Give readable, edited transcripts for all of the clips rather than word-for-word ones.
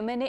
MNA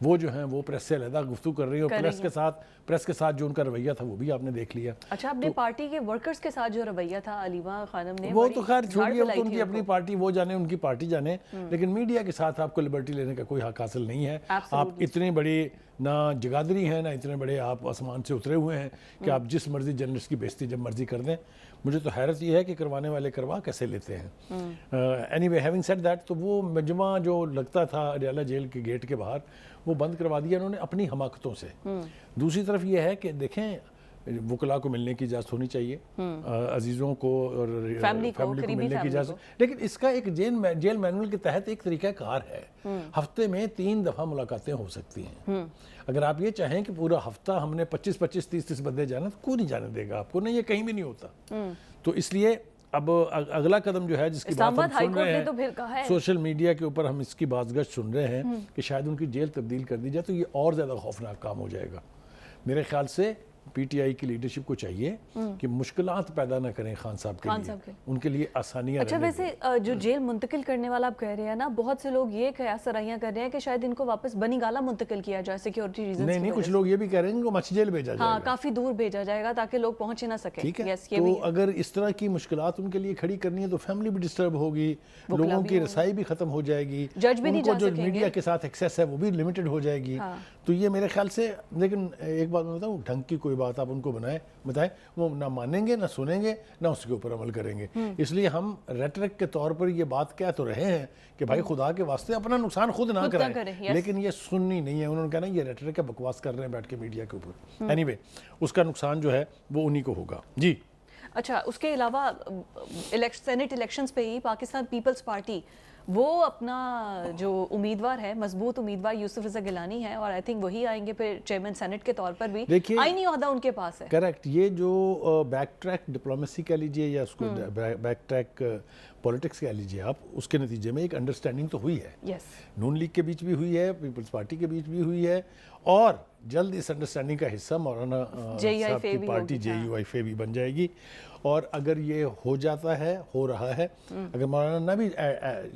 وہ جو ہیں وہ پریس سے علیحدہ گفتگو کر رہی ہیں، اور پریس کے ساتھ جو ان کا رویہ تھا وہ بھی آپ نے دیکھ لیا. اچھا، اپنے پارٹی کے ورکرز کے ساتھ جو رویہ تھا علیمہ خانم نے، وہ تو خیر چھوڑیے، وہ تو ان کی اپنی پارٹی، وہ جانے ان کی پارٹی جانے، لیکن میڈیا کے ساتھ آپ کو لبرٹی لینے کا کوئی حق حاصل نہیں ہے. آپ اتنے بڑی نہ جگادری ہیں، نہ اتنے بڑے آپ آسمان سے اترے ہوئے ہیں کہ آپ جس مرضی جرنلسٹ کی بےزتی جب مرضی کر دیں. مجھے تو حیرت یہ ہے کہ کروانے والے کروا کیسے لیتے ہیں. Any way having said that, تو وہ مجمع جو لگتا تھا اڈیالہ جیل کے گیٹ کے باہر، وہ بند کروا دیا انہوں نے اپنی حماقتوں سے. دوسری طرف یہ ہے کہ دیکھیں وکلاء کو ملنے کی اجازت ہونی چاہیے، عزیزوں کو اور فیملی کو ملنے کی اجازت، لیکن اس کا ایک جیل مینول کے تحت ایک طریقہ کار ہے. ہفتے میں 3 دفعہ ملاقاتیں ہو سکتی ہیں. اگر آپ یہ چاہیں کہ پورا ہفتہ ہم نے 25 30 بندے جانا، تو کوئی نہیں جانے دے گا آپ کو، نہیں یہ کہیں بھی نہیں ہوتا. تو اس لیے اب اگلا قدم جو ہے جس کی بات ہم سن رہے ہیں سوشل میڈیا کے اوپر، ہم اس کی بازگشت سن رہے ہیں کہ شاید ان کی جیل تبدیل کر دی جائے، تو یہ اور زیادہ خوفناک کام ہو جائے گا. میرے خیال سے پی ٹی آئی کی لیڈرشپ کو چاہیے کہ مشکلات پیدا نہ کریں خان صاحب کے لیے، ان کے لیے آسانیاں. اچھا، ویسے جو جیل منتقل کرنے والا آپ کہہ رہے ہیں نا، بہت سے لوگ یہ سرائیاں کر رہے ہیں کہ شاید ان کو واپس بنی گالا منتقل کیا جائے سیکیورٹی ریزنز. نہیں، کچھ لوگ یہ بھی کہہ رہے ہیں کہ مچھ جیل بھیجا جائے گا. ہاں، کافی دور بھیجا جائے گا تاکہ لوگ پہنچ نہ سکیں. ٹھیک ہے، تو اگر اس طرح کی مشکلات ان کے لیے کھڑی کرنی ہے تو فیملی بھی ڈسٹرب ہوگی، لوگوں کی رسائی بھی ختم ہو جائے گی، جج بھی نہیں جا جو میڈیا کے ساتھ ایکسیس ہے وہ بھی لمیٹڈ ہو جائے گی. تو یہ میرے خیال سے، لیکن ایک بات میں بتاؤں، ڈھنگ کی کوئی بات آپ ان کو بتائیں، وہ نہ مانیں گے، نہ سنیں گے، نہ اس کے اوپر عمل کریں گے. اس لیے ہم ریٹرک کے طور پر یہ بات کہہ تو رہے ہیں کہ بھائی خدا کے واسطے اپنا نقصان خود نہ کریں، لیکن یہ سننی نہیں ہے. انہوں نے کہا نا یہ ریٹرک کا بکواس کر رہے ہیں بیٹھ کے میڈیا کے اوپر. اینی وے اس کا نقصان جو ہے وہ انہی کو ہوگا. جی اچھا، اس کے علاوہ سینٹ الیکشنز پہ ہی پاکستان پیپلز پارٹی وہ اپنا جو امیدوار ہے، مضبوط امیدوار یوسف رضا گیلانی ہے، اور آئی تھنک وہی آئیں گے پھر چیئرمین سینٹ کے طور پر بھی. آئینی عہدہ ان کے پاس ہے. کریکٹ. یہ جو بیک ٹریک ڈپلومیسی کہہ لیجیے یا اس کو بیک ٹریک پولیٹکس کہہ لیجیے آپ، اس کے نتیجے میں ایک انڈرسٹینڈنگ تو ہوئی ہے. نون لیگ کے بیچ بھی ہوئی ہے، پیپلز پارٹی کے بیچ بھی ہوئی ہے، اور جلد اس انڈرسٹینڈنگ کا حصہ مولانا صاحب کی پارٹی جے یو آئی فے بھی بن جائے گی. اور اگر یہ ہو جاتا ہے، ہو رہا ہے، اگر مولانا نہ بھی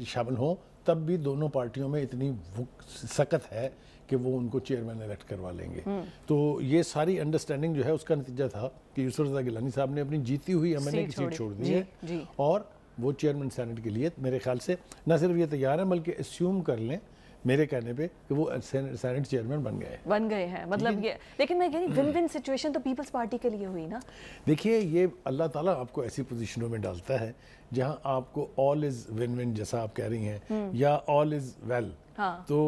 شامل ہوں تب بھی دونوں پارٹیوں میں اتنی سکت ہے کہ وہ ان کو چیئرمین الیکٹ کروا لیں گے. تو یہ ساری انڈرسٹینڈنگ جو ہے اس کا نتیجہ تھا کہ یوسف رضا گیلانی صاحب نے اپنی جیتی ہوئی ایم این اے کی سیٹ چھوڑ دی ہے، اور وہ چیئرمین سینٹ کے لیے میرے خیال سے نہ صرف یہ تیار ہے بلکہ اسیوم کر لیں میرے کہنے پہ کہ وہ سینٹ چیئرمین بن گئے ہیں. مطلب یہ، لیکن میں کہہ رہی ون ون سچویشن تو پیپلز پارٹی کے لیے ہوئی نا. دیکھیے یہ اللہ تعالیٰ آپ کو ایسی پوزیشنوں میں ڈالتا ہے جہاں آپ کو آل از ون ون جیسا آپ کہہ رہی ہیں، یا آل از ویل. تو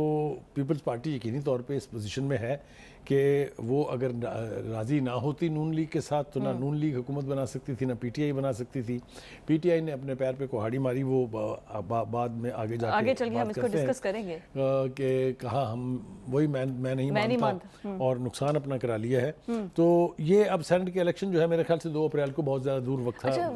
پیپلز پارٹی یقینی طور پہ اس پوزیشن میں ہے کہ وہ اگر راضی نہ ہوتی نون لیگ کے ساتھ تو نہ نون لیگ حکومت بنا سکتی تھی، نہ پی ٹی آئی بنا سکتی تھی. پی ٹی آئی نے اپنے پیر پہ کوہاڑی ماری، وہ بعد میں آگے جا کے چل کے ہم اس کو ڈسکس کریں گے کہ کہا ہم وہی میں نہیں مانتا اور نقصان اپنا کرا لیا ہے. تو یہ اب سینٹ کے الیکشن جو ہے میرے خیال سے 2 اپریل کو بہت زیادہ دور وقت تھا.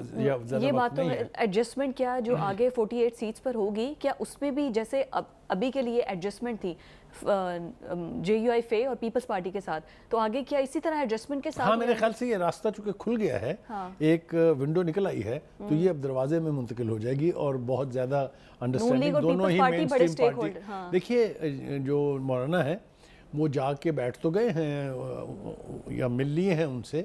یہ بات تو ایڈجسٹمنٹ کیا جو آگے 48 سیٹس پر ہوگی، کیا اس میں بھی جیسے ابھی کے لیے ایڈجسٹمنٹ تھی جے یو آئی فے اور پیپلز پارٹی کے ساتھ، تو آگے کیا اسی طرح ایڈجسٹمنٹ کے ساتھ؟ ہاں میرے خیال سے یہ راستہ چونکہ کھل گیا ہے، ایک ونڈو نکل آئی ہے، تو یہ اب دروازے میں منتقل ہو جائے گی اور بہت زیادہ انڈرسٹینڈنگ دونوں ہی مین اسٹریم پارٹی. دیکھیے جو مولانا ہے وہ جا کے بیٹھ تو گئے ہیں یا مل لیے ہیں ان سے،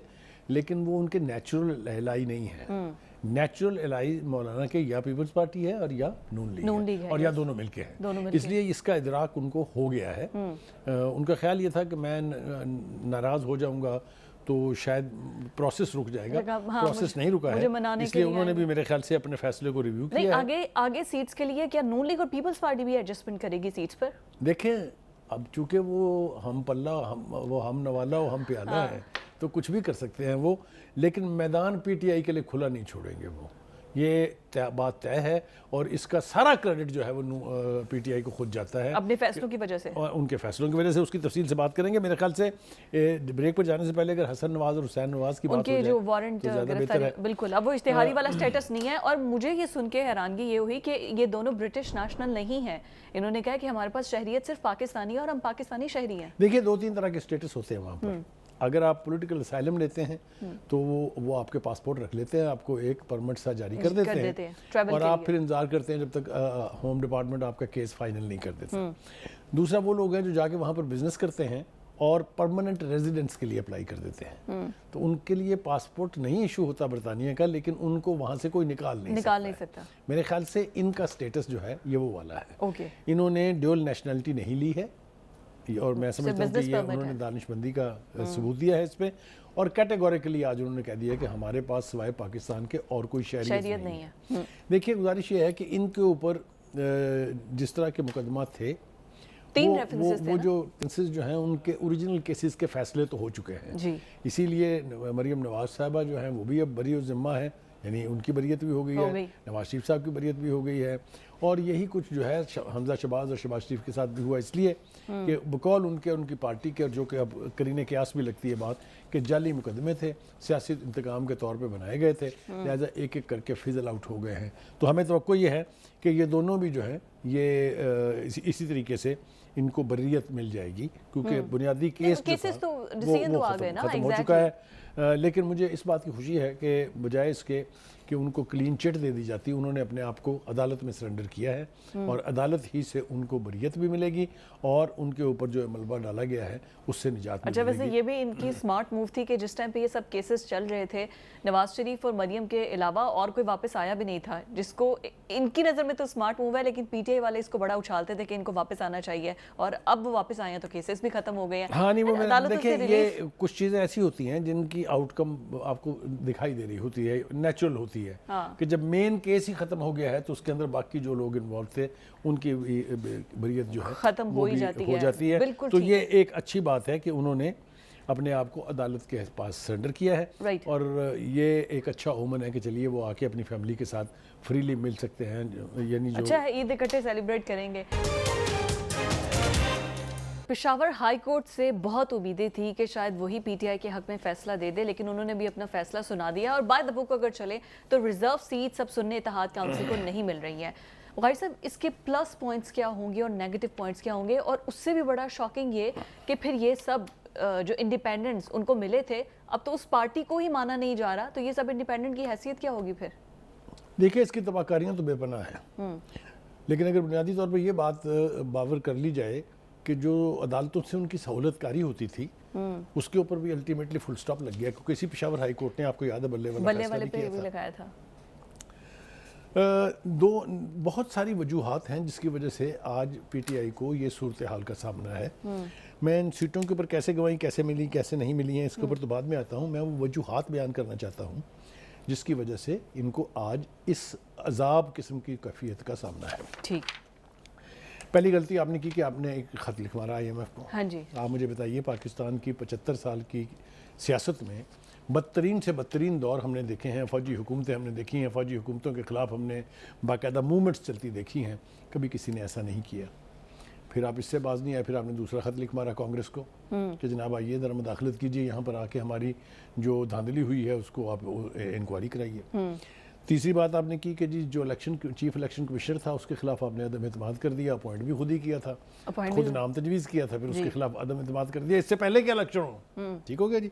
لیکن وہ ان کے نیچرل الائی نہیں ہے. نیچرل الائی مولانا کے یا پیپلز پارٹی ہے اور یا نون لیگ ہے، اور یا دونوں مل کے ہیں. اس لیے اس کا ادراک ان کو ہو گیا ہے. ان کا خیال یہ تھا کہ میں ناراض ہو جاؤں گا تو شاید پروسیس رک جائے گا، پروسیس نہیں رکا ہے، اس لیے انہوں نے بھی میرے خیال سے اپنے فیصلے کو ریویو کیا ہے. آگے سیٹس کے لیے کیا نون لیگ اور پیپلز پارٹی بھی ایڈجسٹمنٹ کرے گی سیٹس پر؟ دیکھیں اب چونکہ وہ ہم پلہ وہ ہم نوالا وہ ہم پیالہ ہے تو کچھ بھی کر سکتے ہیں وہ، لیکن میدان پی ٹی آئی کے لیے کھلا نہیں چھوڑیں گے وہ. یہ بات طے ہے، اور اس کا سارا کریڈٹ جو ہے وہ پی ٹی آئی کو خود جاتا ہے اپنے فیصلوں کی وجہ سے، اور ان کے فیصلوں کی وجہ سے. اس کی تفصیل سے بات کریں گے. میرے خیال سے بریک پر جانے سے پہلے اگر حسن نواز اور حسین نواز کی بات ہو جائے ان کے جو وارنٹ گرفتاری، بالکل اب وہ اشتہاری والا سٹیٹس نہیں ہے. اور مجھے یہ سن کے حیرانگی یہ ہوئی کہ یہ دونوں برٹش نیشنل نہیں ہیں. انہوں نے کہا کہ ہمارے پاس شہریت صرف پاکستانی ہے اور ہم پاکستانی شہری ہیں. دیکھیے 2-3 طرح کے سٹیٹس ہوتے ہیں وہاں پر. اگر آپ پولیٹیکل اسائلم لیتے ہیں تو وہ آپ کے پاسپورٹ رکھ لیتے ہیں، آپ کو ایک پرمٹ سا جاری کر دیتے ہیں، اور آپ پھر انتظار کرتے ہیں جب تک ہوم ڈپارٹمنٹ آپ کا کیس فائنل نہیں کر دیتے. دوسرا وہ لوگ ہیں جو جا کے وہاں پر بزنس کرتے ہیں اور پرماننٹ ریزیڈنس کے لیے اپلائی کر دیتے ہیں، تو ان کے لیے پاسپورٹ نہیں ایشو ہوتا برطانیہ کا، لیکن ان کو وہاں سے کوئی نکال نہیں سکتا۔ میرے خیال سے ان کا سٹیٹس جو ہے یہ وہ والا ہے۔ اوکے، انہوں نے ڈیول نیشنلٹی نہیں لی ہے، اور میں سمجھتا ہوں کہ یہ انہوں نے دانش مندی کا ثبوت دیا ہے اس پہ، اور کیٹیگوریکلی آج انہوں نے کہہ دیا کہ ہمارے پاس سوائے پاکستان کے اور کوئی شہریت نہیں ہے۔ دیکھیے گزارش یہ ہے کہ ان کے اوپر جس طرح کے مقدمات تھے، وہ جو کیسز جو ہیں ان کے اوریجنل کیسز کے فیصلے تو ہو چکے ہیں، اسی لیے مریم نواز صاحبہ جو ہیں وہ بھی اب بری الذمہ ہیں، یعنی ان کی بریت بھی ہو گئی ہے، نواز شریف صاحب کی بریت بھی ہو گئی ہے، اور یہی کچھ جو ہے حمزہ شہباز اور شہباز شریف کے ساتھ بھی ہوا، اس لیے کہ بقول ان کی پارٹی کے، جو کہ اب قرین قیاس بھی لگتی ہے بات کہ جعلی مقدمے تھے، سیاسی انتقام کے طور پہ بنائے گئے تھے، لہٰذا ایک ایک کر کے فزل آؤٹ ہو گئے ہیں۔ تو ہمیں توقع یہ ہے کہ یہ دونوں بھی جو ہیں یہ اسی طریقے سے ان کو بریت مل جائے گی، کیونکہ بنیادی کیس وہ ختم ہو چکا ہے۔ لیکن مجھے اس بات کی خوشی ہے کہ بجائے اس کے کہ ان کو کلین چٹ دے دی جاتی، انہوں نے اپنے آپ کو عدالت میں سرنڈر کیا ہے، اور عدالت ہی سے ان کو بریت بھی ملے گی، اور ان کے اوپر جو ملبہ ڈالا گیا ہے اس سے نجات ملے گی۔ ویسے یہ بھی ان کی سمارٹ موو تھی کہ جس ٹائم پہ یہ سب کیسز چل رہے تھے، نواز شریف اور مریم کے علاوہ اور کوئی واپس آیا بھی نہیں تھا، جس کو ان کی نظر میں تو سمارٹ موو ہے، لیکن پی ٹی آئی والے اس کو بڑا اچھالتے تھے کہ ان کو واپس آنا چاہیے، اور اب وہ واپس آئے ہیں تو کیسز بھی ختم ہو گئے ہیں۔ ہاں نہیں، وہ دیکھیں یہ کچھ چیزیں ایسی ہوتی ہیں جن کی آؤٹ کم آپ کو دکھائی دے رہی ہوتی ہے، نیچرل ہوتی ہے، کہ جب مین کیس ہی ختم ہو گیا ہے تو اس کے اندر باقی جو لوگ انوالو تھے ان کی بریت جو ہے ختم ہو جاتی ہے۔ تو یہ ایک اچھی بات ہے کہ انہوں نے اپنے آپ کو عدالت کے پاس سرنڈر کیا ہے، اور یہ ایک اچھا اومن ہے کہ چلیے وہ آ کے اپنی فیملی کے ساتھ فریلی مل سکتے ہیں، یعنی جو اچھا ہے، عید اکٹھے سیلیبریٹ کریں گے۔ پشاور ہائی کورٹ سے بہت امیدیں تھی کہ شاید وہی پی ٹی آئی کے حق میں فیصلہ دے دے، لیکن انہوں نے بھی اپنا فیصلہ سنا دیا، اور بائی دا بک اگر چلے تو ریزرو سیٹ سب سنی اتحاد کونسل کو نہیں مل رہی ہے۔ غیر صاحب، اس کے پلس پوائنٹس کیا ہوں گے اور نیگیٹو پوائنٹس کیا ہوں گے، اور اس سے بھی بڑا شاکنگ یہ کہ پھر یہ سب جو انڈیپینڈنٹس ان کو ملے تھے اب تو اس پارٹی کو ہی مانا نہیں جا رہا، تو یہ سب انڈیپینڈنٹ کی حیثیت کیا ہوگی پھر؟ دیکھیں اس کی تباہکاریاں تو بے پناہ ہیں، لیکن اگر بنیادی طور پر یہ بات باور کر لی جائے کہ جو عدالتوں سے ان کی سہولت کاری ہوتی تھی اس کے اوپر بھی الٹیمیٹلی فل سٹاپ لگ گیا، کیونکہ اسی پشاور ہائی کورٹ نے آپ کو یاد ہے بلے والے پہ بھی لگایا تھا۔ بہت ساری وجوہات ہیں جس کی وجہ سے آج پی ٹی آئی کو یہ صورتحال کا سامنا ہے۔ میں ان سیٹوں کے اوپر کیسے گوائیں کیسے ملی کیسے نہیں ملی ہیں اس کے اوپر تو بعد میں آتا ہوں، میں وہ وجوہات بیان کرنا چاہتا ہوں جس کی وجہ سے ان کو آج اس عذاب قسم کی کیفیت کا سامنا ہے۔ ٹھیک، پہلی غلطی آپ نے کی کہ آپ نے ایک خط لکھوایا آئی ایم ایف کو۔ ہاں جی، آپ مجھے بتائیے پاکستان کی 75 سال کی سیاست میں بدترین سے بدترین دور ہم نے دیکھے ہیں، فوجی حکومتیں ہم نے دیکھی ہیں، فوجی حکومتوں کے خلاف ہم نے باقاعدہ موومنٹس چلتی دیکھی ہیں، کبھی کسی نے ایسا نہیں کیا۔ پھر آپ اس سے باز نہیں آئے، پھر آپ نے دوسرا خط لکھ مارا کانگریس کو کہ جناب آئیے ذرا مداخلت کیجیے، یہاں پر آ کے ہماری جو دھاندلی ہوئی ہے اس کو آپ انکوائری کرائیے۔ تیسری بات آپ نے کی کہ جی جو چیف الیکشن کمشنر تھا اس کے خلاف آپ نے عدم اعتماد کر دیا، اپوائنٹ بھی خود ہی کیا تھا، خود نام تجویز کیا تھا، پھر اس کے خلاف عدم اعتماد کر دیا، اس سے پہلے کہ الیکشن ہو، ٹھیک ہو گیا جی۔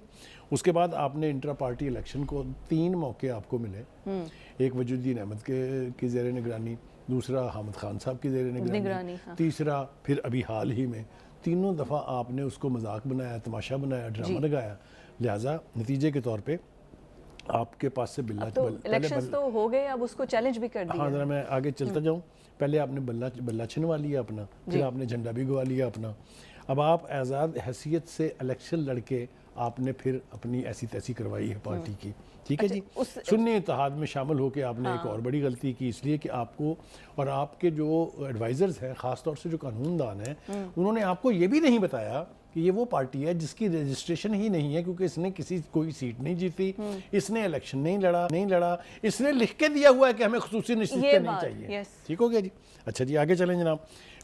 اس کے بعد آپ نے انٹرا پارٹی الیکشن کو 3 موقع آپ کو ملے، ایک وجود الدین احمد کی زیر نگرانی، دوسرا حامد خان صاحب کی زیر نگرانی، تیسرا پھر ابھی حال ہی میں، تینوں دفعہ آپ نے اس کو مذاق بنایا، تماشا بنایا، ڈرامہ لگایا، لہٰذا نتیجے کے طور پہ آپ کے پاس سے الیکشنز تو ہو گئے، اب اس کو چیلنج بھی کر دیا۔ ہاں ذرا میں آگے چلتا جاؤں، پہلے آپ نے بلہ چھنوا لیا اپنا، پھر آپ نے جھنڈا بھی گوا لیا اپنا، اب آپ آزاد حیثیت سے الیکشن لڑ کے آپ نے پھر اپنی ایسی تیسی کروائی ہے پارٹی کی، ٹھیک ہے جی۔ سنی اتحاد میں شامل ہو کے آپ نے ایک اور بڑی غلطی کی، اس لیے کہ آپ کو اور آپ کے جو ایڈوائزرز ہیں، خاص طور سے جو قانون دان ہیں، انہوں نے آپ کو یہ بھی نہیں بتایا کہ یہ وہ پارٹی ہے جس کی رجسٹریشن ہی نہیں ہے، کیونکہ اس نے کوئی سیٹ نہیں جیتی، اس نے الیکشن نہیں لڑا، اس نے لکھ کے دیا ہوا ہے کہ ہمیں خصوصی نشستیں نہیں چاہیے، ٹھیک ہو گیا جی۔ اچھا جی آگے چلیں جناب،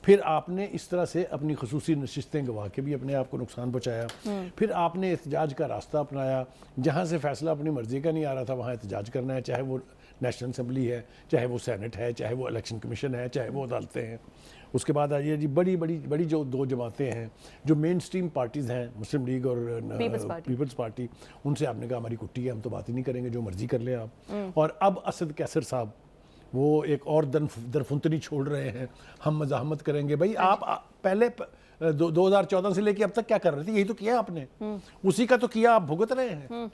پھر آپ نے اس طرح سے اپنی خصوصی نشستیں گوا کے بھی اپنے آپ کو نقصان پہنچایا، پھر آپ نے احتجاج کا راستہ اپنایا، جہاں سے فیصلہ اپنی مرضی کا نہیں آ رہا تھا وہاں احتجاج کرنا ہے، چاہے وہ نیشنل اسمبلی ہے، چاہے وہ سینٹ ہے، چاہے وہ الیکشن کمیشن ہے، چاہے وہ عدالتیں ہیں۔ اس کے بعد آئیے جی بڑی جو 2 جماعتیں ہیں جو مین سٹریم پارٹیز ہیں، مسلم لیگ اور پیپلز پارٹی، ان سے آپ نے کہا ہماری کٹی ہے، ہم تو بات ہی نہیں کریں گے، جو مرضی کر لیں آپ۔ اور اب اسد کیسر صاحب وہ ایک اور درفنتنی چھوڑ رہے ہیں, ہم مزاحمت کریں گے. بھائی آپ پہلے 2014 سے لے کے اب تک کیا کر رہے تھے؟ یہی تو کیا آپ نے, اسی کا تو کیا آپ بھگت رہے ہیں.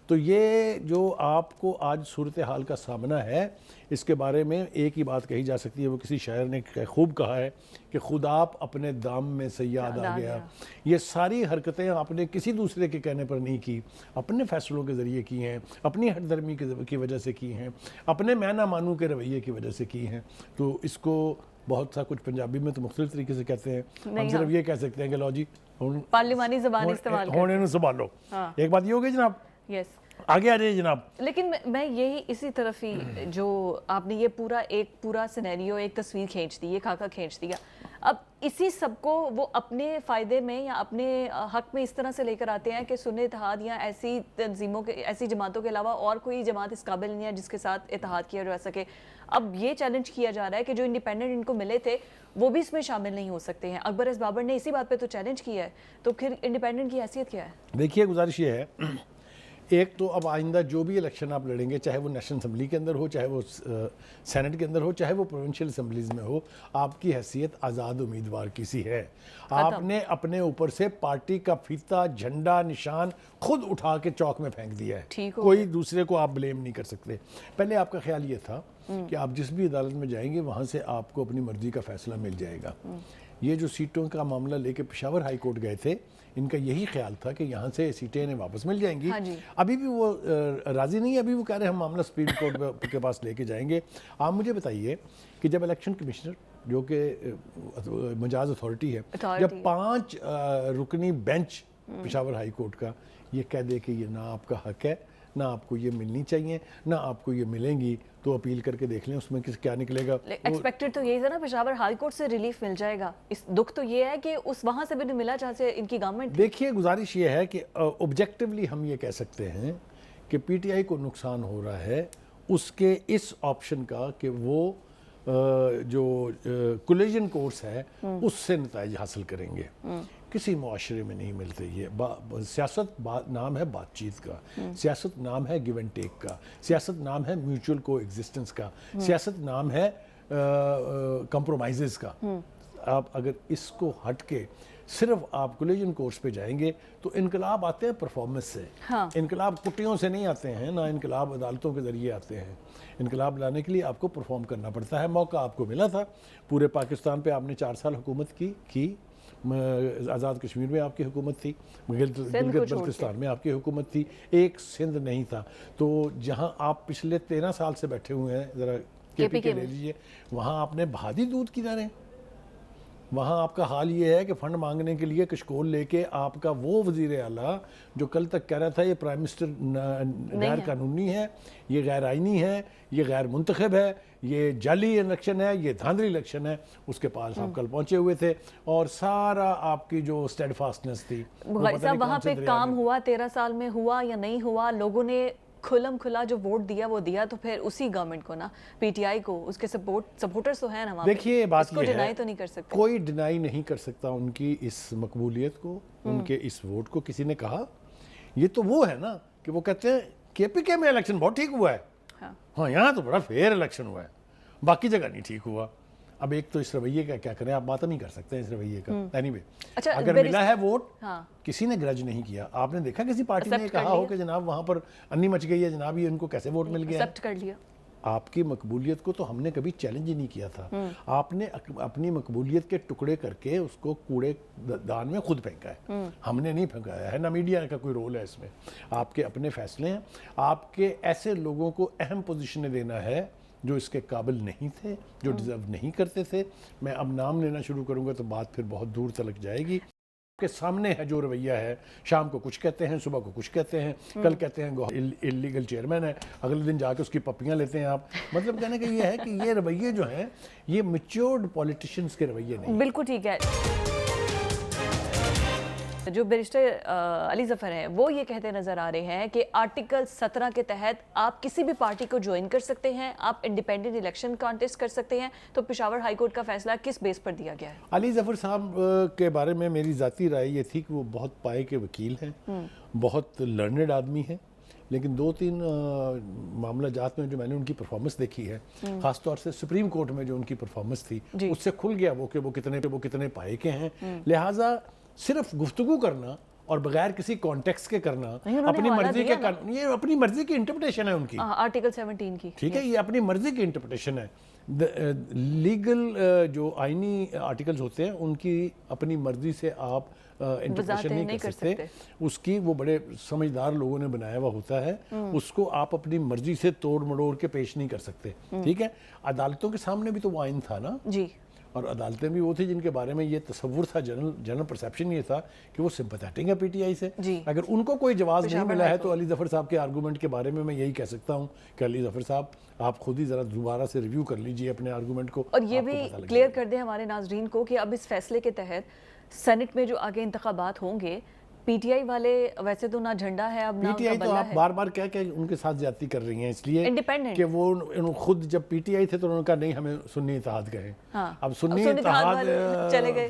تو یہ جو آپ کو آج صورتحال کا سامنا ہے, اس کے بارے میں ایک ہی بات کہی جا سکتی ہے, وہ کسی شاعر نے خوب کہا ہے کہ خود آپ اپنے دام میں صیاد آ گیا. یہ ساری حرکتیں آپ نے کسی دوسرے کے کہنے پر نہیں کی, اپنے فیصلوں کے ذریعے کی ہیں, اپنی ہٹ درمی کی وجہ سے کی ہیں, اپنے میں نہ مانوں کے رویے کی وجہ سے کی ہیں. تو اس کو بہت سا کچھ پنجابی میں تو مختلف طریقے سے کہتے ہیں, ہم صرف یہ کہہ سکتے ہیں کہ لو جی پارلیمانی زبان استعمال ہونے نو سنبھالو. ایک بات یہ ہوگی جناب, یس آگے آ جائیے جناب. لیکن میں یہی اسی طرف ہی, جو آپ نے یہ پورا سینیریو ایک تصویر کھینچ دی, یہ خاکہ کھینچ دیا, اب اسی سب کو وہ اپنے فائدے میں یا اپنے حق میں اس طرح سے لے کر آتے ہیں کہ سنی اتحاد یا ایسی تنظیموں کے, ایسی جماعتوں کے علاوہ اور کوئی جماعت اس قابل نہیں ہے جس کے ساتھ اتحاد کیا جا سکے. اب یہ چیلنج کیا جا رہا ہے کہ جو انڈیپینڈنٹ ان کو ملے تھے وہ بھی اس میں شامل نہیں ہو سکتے ہیں. اکبر ایس بابر نے اسی بات پہ تو چیلنج کیا ہے, تو پھر انڈیپینڈنٹ کی حیثیت کیا ہے؟ دیکھیے گزارش یہ ہے, ایک تو اب آئندہ جو بھی الیکشن آپ لڑیں گے, چاہے وہ نیشنل اسمبلی کے اندر ہو, چاہے وہ سینٹ کے اندر ہو, چاہے وہ پروونشل اسمبلیز میں ہو, آپ کی حیثیت آزاد امیدوار کی سی ہے. آپ نے اپنے اوپر سے پارٹی کا فیتہ, جھنڈا, نشان خود اٹھا کے چوک میں پھینک دیا ہے. کوئی دوسرے کو آپ بلیم نہیں کر سکتے. پہلے آپ کا خیال یہ تھا کہ آپ جس بھی عدالت میں جائیں گے وہاں سے آپ کو اپنی مرضی کا فیصلہ مل جائے گا. یہ جو سیٹوں کا معاملہ لے کے پشاور ہائی کورٹ گئے تھے, ان کا یہی خیال تھا کہ یہاں سے سیٹیں انہیں واپس مل جائیں گی. ابھی بھی وہ راضی نہیں ہے, ابھی وہ کہہ رہے ہیں ہم معاملہ سپریم کورٹ کے پاس لے کے جائیں گے. آپ مجھے بتائیے کہ جب الیکشن کمشنر, جو کہ مجاز اتھارٹی ہے, جب 5 رکنی بینچ پشاور ہائی کورٹ کا یہ کہہ دے کہ یہ نہ آپ کا حق ہے, نہ آپ کو یہ ملنی چاہیے, نہ آپ کو یہ ملیں گی, تو اپیل کر کے دیکھ لیں اس میں کیا نکلے گا. ایکسپیکٹڈ تو یہی تھا نا پشاور ہائی کورٹ سے ریلیف مل جائے گا. اس دکھ تو یہ ہے کہ اس وہاں سے بھی نہیں ملا جہاں سے ان کی گورنمنٹ. دیکھیے گزارش یہ ہے کہ آبجیکٹیولی ہم یہ کہہ سکتے ہیں کہ پی ٹی آئی کو نقصان ہو رہا ہے اس کے اس آپشن کا کہ وہ جو کولیجن کورس ہے اس سے نتائج حاصل کریں گے. کسی معاشرے میں نہیں ملتے. یہ سیاست نام ہے بات چیت کا, سیاست نام ہے گیو اینڈ ٹیک کا, سیاست نام ہے میوچول کو ایگزسٹنس کا, سیاست نام ہے کمپرومائزز کا. آپ اگر اس کو ہٹ کے صرف آپ کولیجن کورس پہ جائیں گے تو انقلاب آتے ہیں پرفارمنس سے. انقلاب کٹیوں سے نہیں آتے ہیں, نہ انقلاب عدالتوں کے ذریعے آتے ہیں. انقلاب لانے کے لیے آپ کو پرفارم کرنا پڑتا ہے. موقع آپ کو ملا تھا, پورے پاکستان پہ آپ نے 4 سال حکومت کی. آزاد کشمیر میں آپ کی حکومت تھی, گلگت بلتستان میں آپ کی حکومت تھی, ایک سندھ نہیں تھا. تو جہاں آپ پچھلے 13 سال سے بیٹھے ہوئے ہیں, ذرا کے پی کے لے لیجئے, وہاں آپ نے بہادی دودھ کی جا رہے ہیں. وہاں آپ کا حال یہ ہے کہ فنڈ مانگنے کے لیے کشکول لے کے آپ کا وہ وزیر اعلیٰ جو کل تک کہہ رہا تھا یہ پرائم منسٹر غیر قانونی ہے, یہ غیر آئینی ہے, یہ غیر منتخب ہے, یہ جعلی الیکشن ہے, یہ دھاندلی الیکشن ہے, اس کے پاس آپ کل پہنچے ہوئے تھے. اور سارا آپ کی جو اسٹیڈ فاسٹنس تھی, وہاں پہ کام ہوا 13 سال میں, ہوا یا نہیں ہوا, لوگوں نے کھلم کھلا جو ووٹ دیا وہ دیا, تو پھر اسی گورنمنٹ کو نا, پی ٹی آئی کو, اس کے سپورٹرز تو ہیں نا وہاں. دیکھیے بات یہ ڈینائی تو نہیں کر سکتے, کوئی ڈینائی نہیں کر سکتا ان کی اس مقبولیت کو, ان کے اس ووٹ کو. کسی نے کہا یہ تو وہ ہے نا کہ وہ کہتے ہیں کے پی کے میں الیکشن بہت ٹھیک ہوا ہے, ہاں یہاں تو بڑا فیئر الیکشن ہوا ہے, باقی جگہ نہیں ٹھیک ہوا. اب ایک تو اس رویے کا کیا کریں, آپ بات نہیں کر سکتے اس رویے کا. اینی وے, اگر ملا ہے ووٹ, کسی نے گرج نہیں کیا. آپ نے دیکھا کسی پارٹی نے کہا ہو کہ جناب وہاں پر انی مچ گئی ہے, جناب یہ ان کو کیسے ووٹ مل گیا. کر لیا. آپ کی مقبولیت کو تو ہم نے کبھی چیلنج ہی نہیں کیا تھا. آپ نے اپنی مقبولیت کے ٹکڑے کر کے اس کو کوڑے دان میں خود پھینکا ہے, ہم نے نہیں پھینکایا ہے, نہ میڈیا کا کوئی رول ہے اس میں. آپ کے اپنے فیصلے ہیں, آپ کے ایسے لوگوں کو اہم پوزیشنیں دینا ہے جو اس کے قابل نہیں تھے, جو ڈیزرو نہیں کرتے تھے. میں اب نام لینا شروع کروں گا تو بات پھر بہت دور تلک جائے گی. کے سامنے ہے جو رویہ ہے, شام کو کچھ کہتے ہیں, صبح کو کچھ کہتے ہیں, کل کہتے ہیں اللیگل چیئرمین ہے, اگلے دن جا کے اس کی پپیاں لیتے ہیں آپ. مطلب کہنے کا یہ ہے کہ یہ رویے جو ہیں یہ میچورڈ پولیٹیشینز کے رویے نہیں. بالکل ٹھیک ہے. جو بیرسٹر علی ظفر ہیں وہ یہ کہتے نظر آ رہے ہیں کہ آرٹیکل 17 کے تحت آپ کسی بھی پارٹی کو جوائن کر سکتے ہیں, آپ انڈیپینڈنٹ الیکشن کانٹیسٹ کر سکتے ہیں. تو پشاور ہائی کورٹ کا فیصلہ کس بیس پر دیا گیا ہے؟ علی ظفر صاحب کے بارے میں میری ذاتی رائے یہ تھی کہ وہ بہت پائے کے وکیل ہیں, بہت لرنڈ آدمی ہیں, لیکن 2-3 معاملہ جات میں جو میں نے ان کی پرفارمنس دیکھی ہے، خاص طور سے سپریم کورٹ میں جو ان کی پرفارمنس تھی، اس سے کھل گیا وہ کہ وہ کتنے پائے کے ہیں. لہٰذا صرف گفتگو کرنا اور بغیر کسی کانٹیکسٹ کے کرنا، اپنی مرضی کے یہ اپنی مرضی کی انٹرپریٹیشن ہے ان کی، آرٹیکل 17 کی. ٹھیک ہے، یہ اپنی مرضی کی انٹرپریٹیشن ہے. لیگل جو آئینی آرٹیکلز ہوتے ہیں ان کی اپنی مرضی سے آپ انٹرپریٹیشن نہیں کر سکتے. اس کی وہ بڑے سمجھدار لوگوں نے بنایا ہوا ہوتا ہے، اس کو آپ اپنی مرضی سے توڑ مڑوڑ کے پیش نہیں کر سکتے. ٹھیک ہے، عدالتوں کے سامنے بھی تو وہ آئین تھا نا. جی. اور عدالتیں بھی وہ تھی جن کے بارے میں یہ تصور تھا، جنرل پرسیپشن یہ تھا کہ وہ سمپیتھیٹک ہے پی ٹی آئی سے. اگر ان کو کوئی جواز نہیں ملا ہے تو علی ظفر صاحب کے آرگومنٹ کے بارے میں یہی کہہ سکتا ہوں کہ علی ظفر صاحب آپ خود ہی ذرا دوبارہ سے ریویو کر لیجئے اپنے آرگومنٹ کو. اور یہ بھی کلیئر کر دیں ہمارے ناظرین کو کہ اب اس فیصلے کے تحت سینٹ میں جو آگے انتخابات ہوں گے، پی ٹی آئی والے ویسے تو نہ جھنڈا ہے اب نہ پی ٹی آئی تو آپ بار بار کہہ کہ ان کے ساتھ زیادتی کر رہی ہیں، اس لیے کہ وہ خود جب پی ٹی آئی تھے تو انہوں نے کہا نہیں ہمیں سنی اتحاد کہیں. اب سنی اتحاد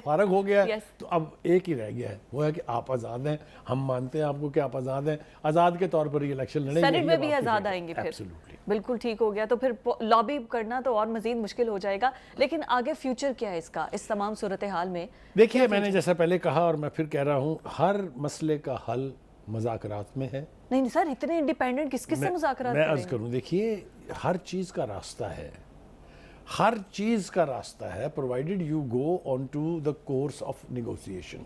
فارغ ہو گیا تو اب ایک ہی رہ گیا ہے، وہ ہے کہ آپ آزاد ہیں، ہم مانتے ہیں آپ کو کہ آپ آزاد ہیں، آزاد کے طور پر یہ الیکشن لڑیں گے. سینٹ میں بھی آزاد آئیں گے پھر. بالکل ٹھیک ہو گیا. تو پھر لابی کرنا تو اور مزید مشکل ہو جائے گا. لیکن آگے فیوچر کیا ہے اس کا، اس تمام صورتحال میں؟ دیکھیے میں نے جیسا پہلے کہا اور میں پھر کہہ رہا ہوں، ہر مسئلے کا حل مذاکرات میں ہے. نہیں سر، اتنے انڈیپینڈنٹ کس سے مذاکرات میں عرض کروں، دیکھیے ہر چیز کا راستہ ہے، ہر چیز کا راستہ ہے، provided you go on to the course of negotiation.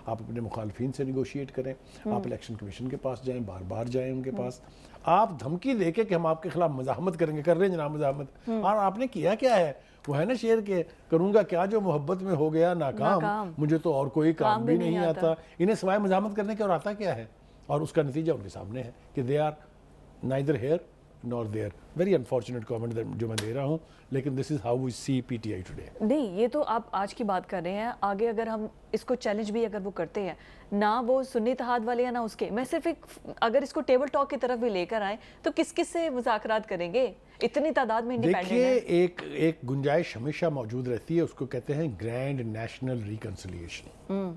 آپ اپنے مخالفین سے نیگوشیٹ کریں، آپ الیکشن کمیشن کے پاس جائیں، بار بار جائیں ان کے پاس. آپ دھمکی دے کے کہ ہم آپ کے خلاف مزاحمت کریں گے، کر رہے ہیں جناب مزاحمت، اور آپ نے کیا کیا ہے؟ وہ ہے نا شعر کے کروں گا کیا جو محبت میں ہو گیا ناکام، مجھے تو اور کوئی کام بھی نہیں آتا. انہیں سوائے مزاحمت کرنے کے اور آتا کیا ہے؟ اور اس کا نتیجہ ان کے سامنے ہے کہ they are neither here nor there. Very unfortunate comment جو میں دے رہا ہوں، لیکن this is how we see PTI today آئی ٹوڈے. نہیں، یہ تو آپ آج کی بات کر رہے ہیں. آگے اگر ہم اس کو چیلنج بھی اگر وہ کرتے ہیں، نہ وہ سنی اتحاد والے ہیں نہ اس کے، میں صرف اگر اس کو ٹیبل ٹاک کی طرف بھی لے کر آئیں تو کس سے مذاکرات کریں گے؟ اتنی تعداد میں انڈیپینڈنٹ ہے. دیکھیے ایک گنجائش ہمیشہ موجود رہتی ہے، اس کو کہتے ہیں گرینڈ نیشنل ریکنسیلیشن.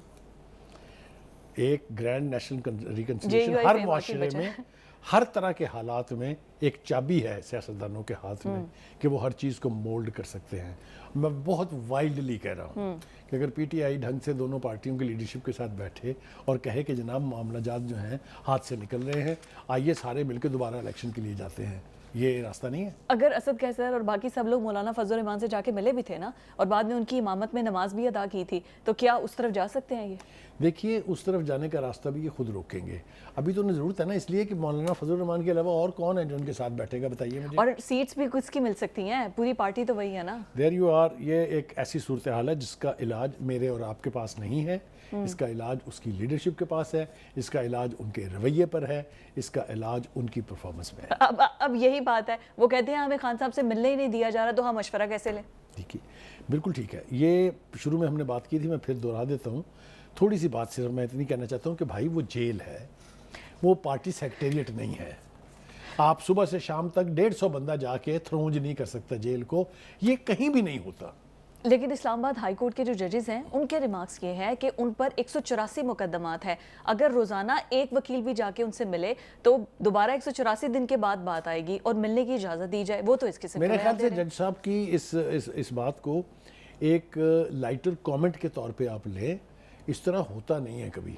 ایک گرینڈ نیشنل ریکنسیلیشن ہر معاشرے میں، ہر طرح کے حالات میں ایک چابی ہے سیاستدانوں کے ہاتھ میں کہ وہ ہر چیز کو مولڈ کر سکتے ہیں. میں بہت وائلڈلی کہہ رہا ہوں کہ اگر پی ٹی آئی ڈھنگ سے دونوں پارٹیوں کی لیڈرشپ کے ساتھ بیٹھے اور کہے کہ جناب معاملہ جات جو ہیں ہاتھ سے نکل رہے ہیں، آئیے سارے مل کے دوبارہ الیکشن کے لیے جاتے ہیں، یہ راستہ نہیں ہے. اگر اسد قیصر اور باقی سب لوگ مولانا فضل الرحمان سے جا کے ملے بھی تھے نا، اور بعد میں ان کی امامت میں نماز بھی ادا کی تھی، تو کیا اس طرف جا سکتے ہیں؟ یہ دیکھیے اس طرف جانے کا راستہ بھی یہ خود روکیں گے. ابھی تو انہیں ضرورت ہے نا، اس لیے کہ مولانا فضل الرحمان کے علاوہ اور کون ہے جو ان کے ساتھ بیٹھے گا، بتائیے مجھے. اور سیٹس بھی کچھ کی مل سکتی ہیں، پوری پارٹی تو وہی ہے نا. There you are. یہ ایک ایسی صورتحال ہے جس کا علاج میرے اور آپ کے پاس نہیں ہے. اس کا علاج اس کی لیڈرشپ کے پاس ہے، اس کا علاج ان کے رویے پر ہے، اس کا علاج ان کی پرفارمنس میں ہے. اب یہی بات ہے، وہ کہتے ہیں ہمیں خان صاحب سے ملنے ہی نہیں دیا جا رہا تو ہم مشورہ کیسے لیں؟ دیکھیے بالکل ٹھیک ہے، یہ شروع میں ہم نے بات کی تھی، میں پھر دوہرا دیتا ہوں. تھوڑی سی بات صرف میں اتنی کہنا چاہتا ہوں کہ بھائی وہ جیل ہے، وہ پارٹی سیکریٹریٹ نہیں ہے. آپ صبح سے شام تک 150 بندہ جا کے تھرونج نہیں کر سکتا جیل کو، یہ کہیں بھی نہیں ہوتا. لیکن اسلام آباد ہائی کورٹ کے جو ججز ہیں ان کے ریمارکس یہ ہے کہ ان پر 184 مقدمات ہیں. اگر روزانہ ایک وکیل بھی جا کے ان سے ملے تو دوبارہ 184 دن کے بعد بات آئے گی اور ملنے کی اجازت دی جائے. وہ تو اس قسم میرے خیال سے جج صاحب کی اس بات کو ایک لائٹر کامنٹ کے طور پہ آپ لیں، اس طرح ہوتا نہیں ہے کبھی.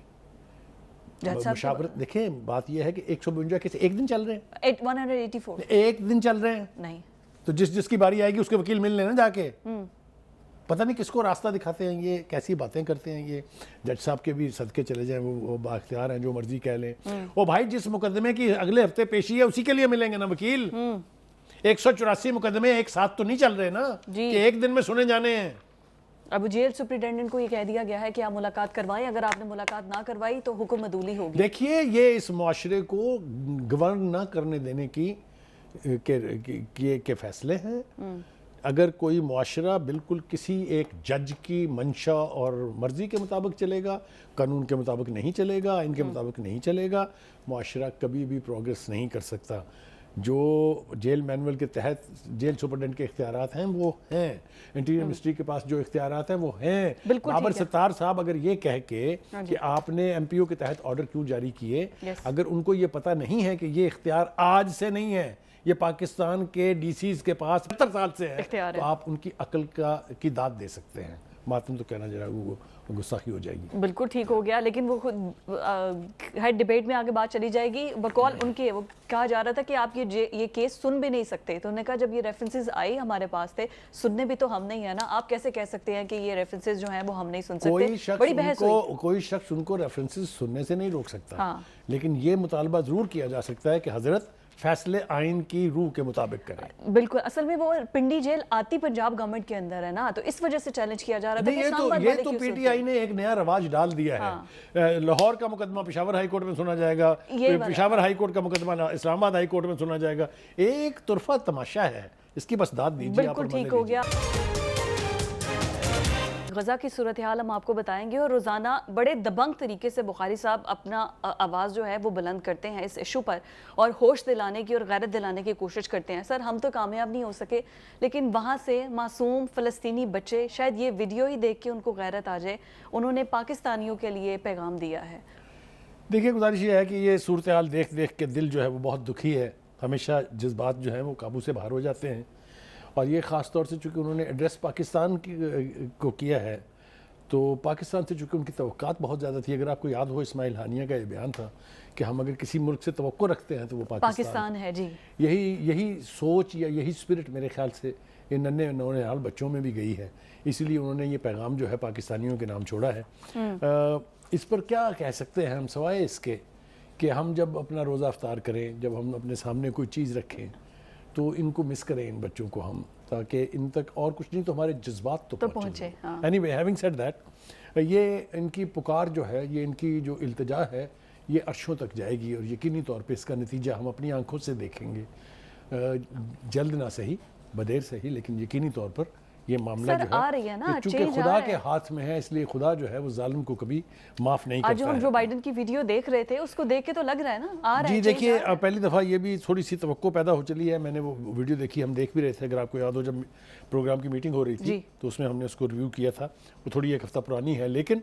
مشاورت دیکھیں، بات یہ ہے کہ 152 کیس ایک دن چل رہے ہیں، 184 ایک دن چل رہے ہیں. نہیں تو جس کی باری آئے گی اس کے وکیل مل لینا جا کے. پتہ نہیں کس کو راستہ دکھاتے ہیں، یہ کیسی باتیں کرتے ہیں. یہ جج صاحب کے بھی صدقے چلے جائیں، وہ بااختیار ہیں، جو مرضی کہہ لیں. وہ بھائی جس مقدمے کی اگلے ہفتے پیشی ہے اسی کے لیے ملیں گے نا وکیل. 184 مقدمے ایک ساتھ تو نہیں چل رہے نا کہ ایک دن میں سنے جانے ہیں. اب جیل سپرنٹینڈنٹ کو یہ کہہ دیا گیا ہے کہ آپ ملاقات کروائیں، اگر آپ نے ملاقات نہ کروائی تو حکم عدولی ہوگی. دیکھیے یہ اس معاشرے کو گورن نہ کرنے دینے کے فیصلے ہیں. اگر کوئی معاشرہ بالکل کسی ایک جج کی منشا اور مرضی کے مطابق چلے گا، قانون کے مطابق نہیں چلے گا، ان کے مطابق نہیں چلے گا، معاشرہ کبھی بھی پروگریس نہیں کر سکتا. جو جیل مینول کے تحت جیل سپرڈنٹ کے اختیارات ہیں وہ ہیں، انٹیریئر منسٹری کے پاس جو اختیارات ہیں وہ ہیں۔ بابر ستار صاحب اگر یہ کہہ کے کہ آپ نے ایم پی او کے تحت آرڈر کیوں جاری کیے، اگر ان کو یہ پتہ نہیں ہے کہ یہ اختیار آج سے نہیں ہے، یہ پاکستان کے ڈی سیز کے پاس 70 سال سے ہے، تو آپ ان کی عقل کی داد دے سکتے ہیں۔ ماتم تو کہنا ذرا وہ گستاخی ہو جائے گی۔ بالکل ٹھیک ہو گیا، لیکن وہ خود ہر ڈیبیٹ میں آگے بات چلی جائے گی۔ بقول ان کے وہ کہا جا رہا تھا کہ آپ یہ کیس سن بھی نہیں سکتے، تو انہوں نے کہا جب یہ ریفرنسز آئی ہمارے پاس تھے، سننے بھی تو ہم نہیں ہے نا، آپ کیسے کہہ سکتے ہیں کہ یہ ریفرنسز جو ہیں وہ ہم نہیں سن سکتے؟ بڑی بحث ہوئی۔ کوئی شخص ان کو ریفرنسز سننے سے نہیں روک سکتا، لیکن یہ مطالبہ ضرور کیا جا سکتا ہے کہ حضرت فیصلے آئین کی روح کے مطابق کریں۔ بالکل، اصل میں وہ پنڈی جیل آتی پنجاب گورنمنٹ کے اندر ہے نا، تو اس وجہ سے چیلنج کیا جا رہا تھا کہ اسلام آباد یہ تو پی ٹی آئی نے ایک نیا رواج ڈال دیا ہے۔ لاہور کا مقدمہ پشاور ہائی کورٹ میں سنا جائے گا، پشاور ہائی کورٹ کا مقدمہ اسلام آباد ہائی کورٹ میں سنا جائے گا۔ ایک طرفہ تماشا ہے، اس کی بس داد دیجیے۔ بالکل ٹھیک ہو گیا۔ غزہ کی صورتحال ہم آپ کو بتائیں گے، اور روزانہ بڑے دبنگ طریقے سے بخاری صاحب اپنا آواز جو ہے وہ بلند کرتے ہیں اس ایشو پر، اور ہوش دلانے کی اور غیرت دلانے کی کوشش کرتے ہیں۔ سر ہم تو کامیاب نہیں ہو سکے، لیکن وہاں سے معصوم فلسطینی بچے شاید یہ ویڈیو ہی دیکھ کے ان کو غیرت آ جائے، انہوں نے پاکستانیوں کے لیے پیغام دیا ہے۔ دیکھیے گزارش یہ ہے کہ یہ صورتحال دیکھ دیکھ کے دل جو ہے وہ بہت دکھی ہے، ہمیشہ جذبات جو ہیں وہ قابو سے باہر ہو جاتے ہیں، اور یہ خاص طور سے چونکہ انہوں نے ایڈریس پاکستان کو کیا ہے، تو پاکستان سے چونکہ ان کی توقعات بہت زیادہ تھی۔ اگر آپ کو یاد ہو اسماعیل ہانیہ کا یہ بیان تھا کہ ہم اگر کسی ملک سے توقع رکھتے ہیں تو وہ پاکستان ہے۔ جی، یہی سوچ یا یہی اسپرٹ میرے خیال سے ان ننھے نونہال بچوں میں بھی گئی ہے، اسی لیے انہوں نے یہ پیغام جو ہے پاکستانیوں کے نام چھوڑا ہے۔ اس پر کیا کہہ سکتے ہیں ہم سوائے اس کے کہ ہم جب اپنا روزہ افطار کریں، جب ہم اپنے سامنے کوئی چیز رکھیں تو ان کو مس کریں، ان بچوں کو ہم، تاکہ ان تک اور کچھ نہیں تو ہمارے جذبات تو پہنچے۔ Anyway, having said that، یہ ان کی پکار جو ہے، یہ ان کی جو التجا ہے، یہ عرشوں تک جائے گی، اور یقینی طور پہ اس کا نتیجہ ہم اپنی آنکھوں سے دیکھیں گے، جلد نہ صحیح، بدیر صحیح، لیکن یقینی طور پر یہ معاملہ جو ہے چونکہ خدا کے ہاتھ میں ہے، اس لیے خدا جو ہے وہ ظالم کو کبھی معاف نہیں کرتا ہے۔ جو ہم جو بائیڈن کی ویڈیو دیکھ رہے تھے اس کو دیکھ کے تو لگ رہا ہے نا آ رہا ہے۔ جی دیکھیے، پہلی دفعہ یہ بھی تھوڑی سی توقع پیدا ہو چلی ہے۔ میں نے وہ ویڈیو دیکھی، ہم دیکھ بھی رہے تھے، اگر آپ کو یاد ہو جب پروگرام کی میٹنگ ہو رہی تھی تو اس میں ہم نے اس کو ریویو کیا تھا، وہ تھوڑی ایک ہفتہ پرانی ہے، لیکن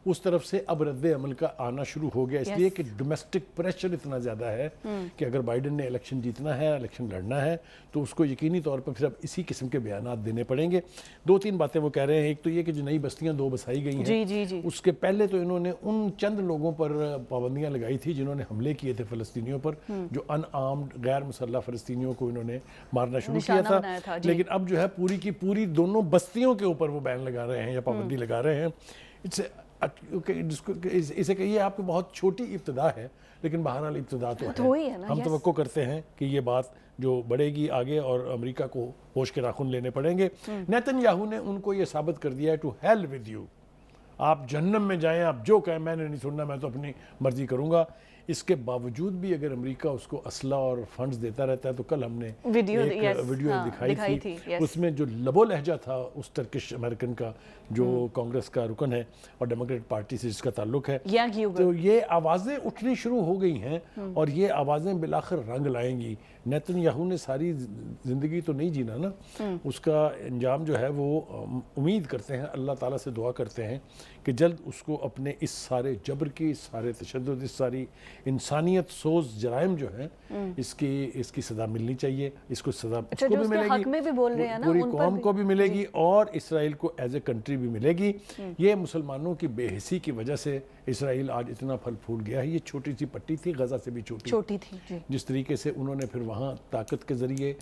اس طرف سے اب رد عمل کا آنا شروع ہو گیا، اس لیے کہ ڈومیسٹک پریشر اتنا زیادہ ہے کہ اگر بائیڈن نے الیکشن جیتنا ہے، الیکشن لڑنا ہے، تو اس کو یقینی طور پر پھر اب اسی قسم کے بیانات دینے پڑیں گے۔ 2-3 باتیں وہ کہہ رہے ہیں، ایک تو یہ کہ جو نئی بستیاں 2 بسائی گئی ہیں، اس کے پہلے تو انہوں نے ان چند لوگوں پر پابندیاں لگائی تھی جنہوں نے حملے کیے تھے فلسطینیوں پر، جو ان آرمڈ غیر مسلح فلسطینیوں کو انہوں نے مارنا شروع کیا تھا، لیکن اب جو ہے پوری کی پوری دونوں بستیوں کے اوپر وہ بین لگا رہے ہیں یا پابندی لگا رہے ہیں۔ اسے کہیے آپ کو بہت چھوٹی ابتدا ہے، لیکن بہرحال ابتدا تو ہے۔ ہم توقع کرتے ہیں کہ یہ بات جو بڑھے گی آگے، اور امریکہ کو ہوش کے ناخن لینے پڑیں گے۔ نیتن یاہو نے ان کو یہ ثابت کر دیا ہے، ٹو ہیل ود یو، آپ جہنم میں جائیں، آپ جو کہیں، میں نے نہیں سننا، میں تو اپنی مرضی کروں گا۔ اس کے باوجود بھی اگر امریکہ اس کو اسلحہ اور فنڈز دیتا رہتا ہے، تو کل ہم نے ویڈیو دکھائی تھی، اس میں جو لب و لہجہ تھا اس ٹرکش امریکن کا جو کانگریس کا رکن ہے اور ڈیموکریٹ پارٹی سے جس کا تعلق ہے، تو یہ آوازیں اٹھنی شروع ہو گئی ہیں، اور یہ آوازیں بالآخر رنگ لائیں گی۔ نیتن یاہو نے ساری زندگی تو نہیں جینا نا، اس کا انجام جو ہے وہ امید کرتے ہیں، اللہ تعالیٰ سے دعا کرتے ہیں کہ جلد اس کو اپنے اس سارے جبر کی، اس سارے تشدد، اس ساری انسانیت سوز جرائم جو ہیں، اس کی سزا ملنی چاہیے۔ اس کو سزا اس کو بھی ملے گی، پوری قوم کو بھی ملے گی، اور اسرائیل کو ایز اے کنٹری بھی ملے گی۔ یہ مسلمانوں کی بے حسی کی وجہ سے اسرائیل آج اتنا پھل پھول گیا ہے۔ یہ چھوٹی سی پٹی تھی، غزہ سے بھی چھوٹی تھی، جس طریقے سے انہوں نے پھر وہاں طاقت کے ذریعے،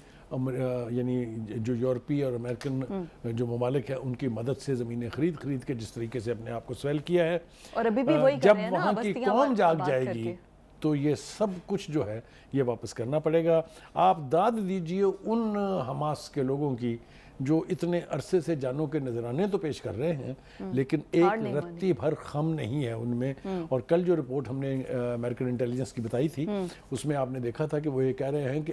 یعنی جو یورپی اور امریکن جو ممالک ہیں ان کی مدد سے زمینیں خرید کے جس طریقے سے اپنے آپ کو سویل کیا ہے، اور ابھی بھی وہی کر رہے ہیں نا، جب وہاں کی قوم جاگ جائے گی تو یہ سب کچھ جو ہے یہ واپس کرنا پڑے گا۔ آپ داد دیجئے ان حماس کے لوگوں کی جو اتنے عرصے سے جانوں کے نذرانے تو پیش کر رہے ہیں، لیکن ایک رتی بھر خم نہیں ہے ان میں۔ اور کل جو رپورٹ ہم نے امریکن انٹیلیجنس کی بتائی تھی، اس میں آپ نے دیکھا تھا کہ وہ یہ کہہ رہے ہیں کہ